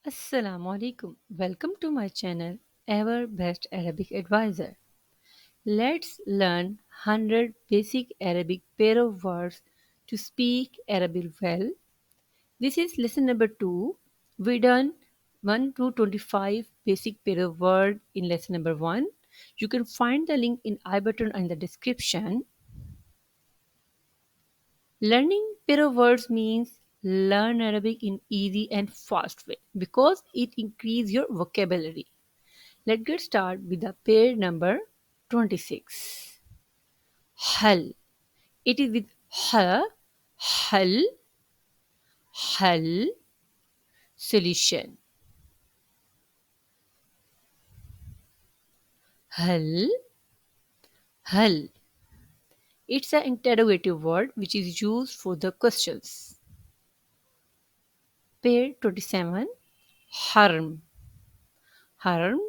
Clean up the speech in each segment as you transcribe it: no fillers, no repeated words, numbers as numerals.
Assalamu alaikum. Welcome to my channel, Ever Best Arabic Advisor. Let's learn 100 basic Arabic pair of words to speak Arabic well. This is lesson number 2. We done 1 to 25 basic pair of word in lesson number 1. You can find the link in I button in the description. Learning pair of words means learn Arabic in easy and fast way because it increases your vocabulary. Let's get started with the pair number 26. Hal. It is with ha, hal, hal, solution. Hal, hal. It's an interrogative word which is used for the questions. Pair 27. Harm. Harm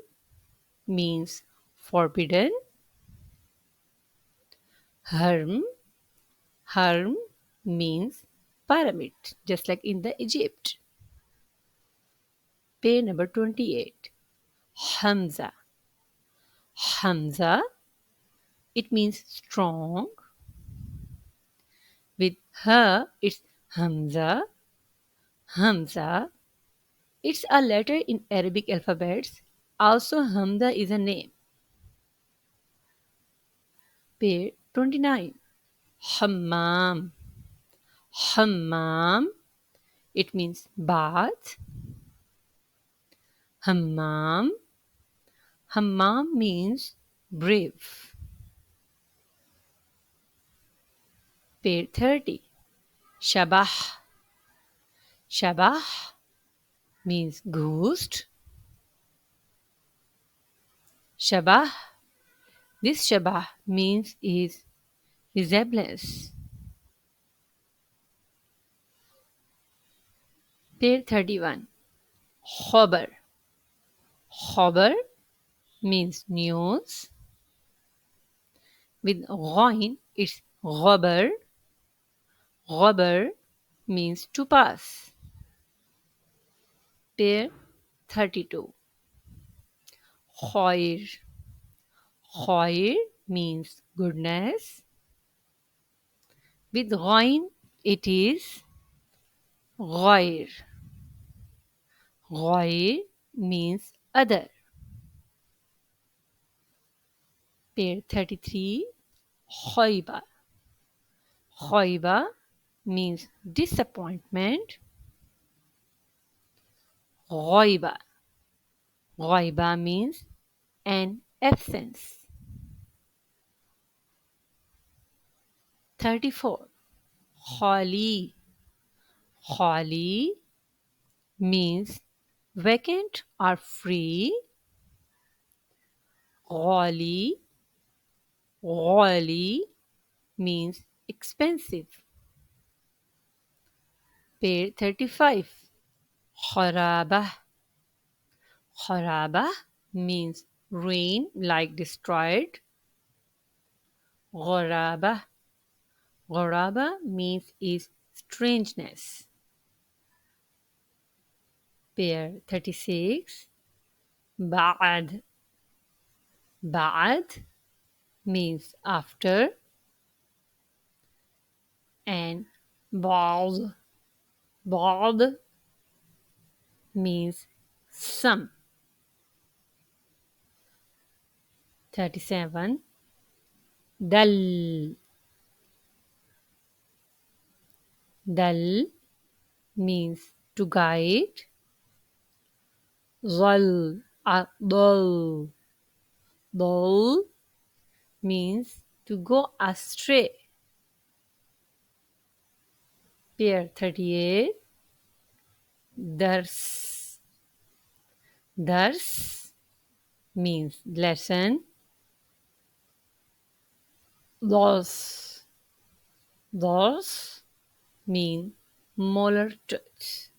means forbidden. Harm, harm means pyramid, just like in the Egypt. Pair number 28. Hamza. Hamza, it means strong. With her, it's Hamza. Hamza, it's a letter in Arabic alphabets. Also, Hamza is a name. Pair 29. Hammam. Hammam, it means bath. Hammam. Hammam means brave. Pair 30. Shabah. Shabah means ghost. Shabah. This shabah means is resemblance. Pair 31. Khobar. Khobar means news. With ghain, it's ghabar. Ghabar means to pass. Pair 32. Khair. Khair means goodness. With ghain, it is ghair. Ghair means other. Pair 33. Khayba. Khayba means disappointment. Ghaiba. Ghaiba means an absence. 34. Khali. Khali means vacant or free. Ghali. Ghali means expensive. Pair 35. Kharaba. Kharaba means ruin like destroyed. Gharaba. Gharaba means is strangeness. Pair 36. Ba'ad. Ba'ad means after. And ba'd. Ba'd means some. 37. Dal. Dal means to guide. Dal. Dal. Dal means to go astray. Pair 38. Dars. Dars means lesson. Dars. Dars mean molar truth.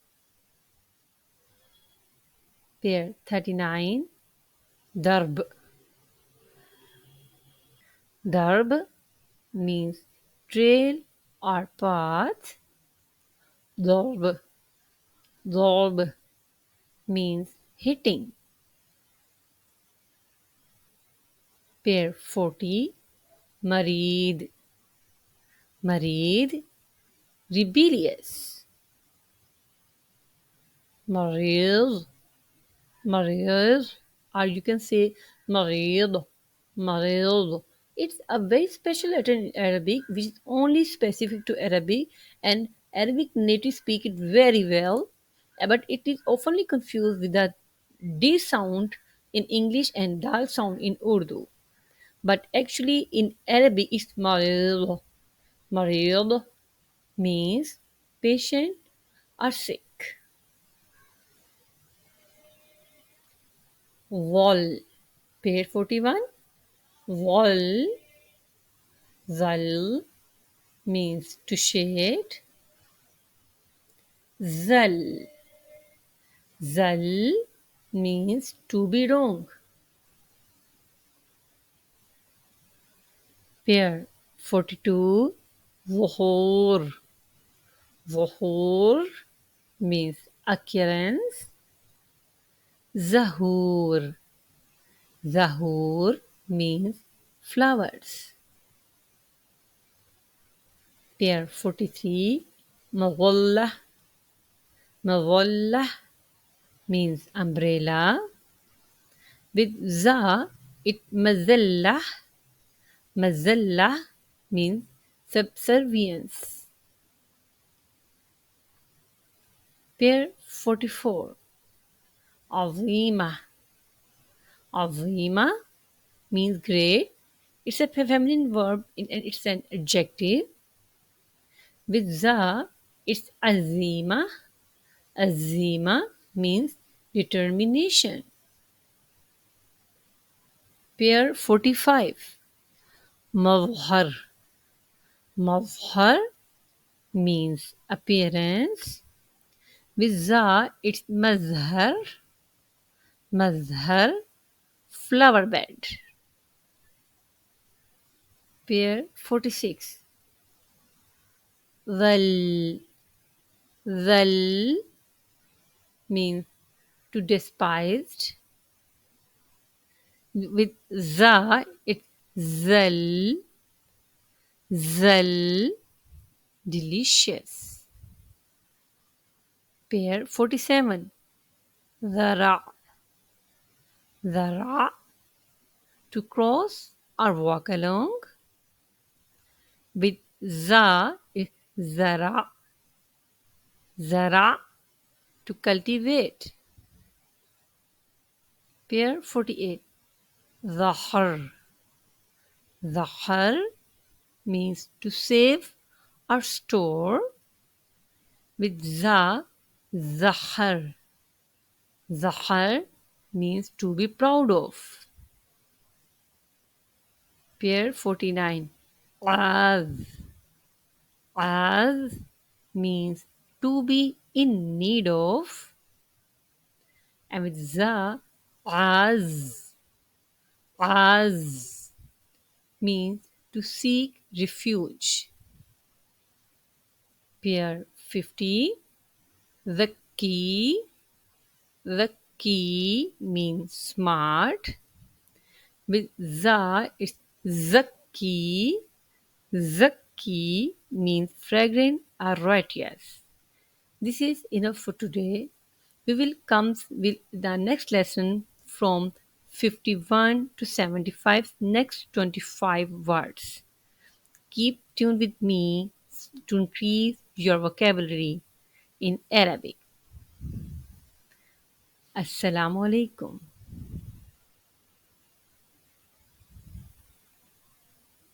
Pair 39. Darb. Darb means trail or path. Darb. Darb means hitting. Pair 40, marid. Marid, rebellious. Marid, marid, or you can say marid, marid. It's a very special letter in Arabic which is only specific to Arabic, and Arabic natives speak it very well, but it is oftenly confused with the D sound in English and Dal sound in Urdu. But actually in Arabic it's marid. Marid means patient or sick. Wall. Pair 41. Wall. Zal means to shade. Zal. Zal means to be wrong. Pair 42. Zuhur. Zuhur means occurrence. Zahur. Zahur means flowers. Pair 43. Maghullah. Maghullah means umbrella. With za, it mazallah. Mazallah means subservience. Pair 44. Azima. Azima means great. It's a feminine verb and it's an adjective. With za, it's azima. Azima means determination. Pair 45. Mazhar. Mazhar means appearance. With za, it's mazhar. Mazhar, flower bed. Pair 46. Dhal. Dhal means to despised. With za, it's zal. Zal, delicious. Pair 47. Zara. Zara, to cross or walk along. With za, it's zara. Zara, to cultivate. Pair 48. Zahar. Zahar means to save or store. With za, zahar. Zahar means to be proud of. Pair 49. Az. Az means to be in need of. And with za, az. Az means to seek refuge. Pair 50. The key. The key means smart. With za, it's zaki. Zaki means fragrant or righteous. This is enough for today. We will come with the next lesson from 51 to 75, next 25 words. Keep tuned with me to increase your vocabulary in Arabic. Assalamu alaikum.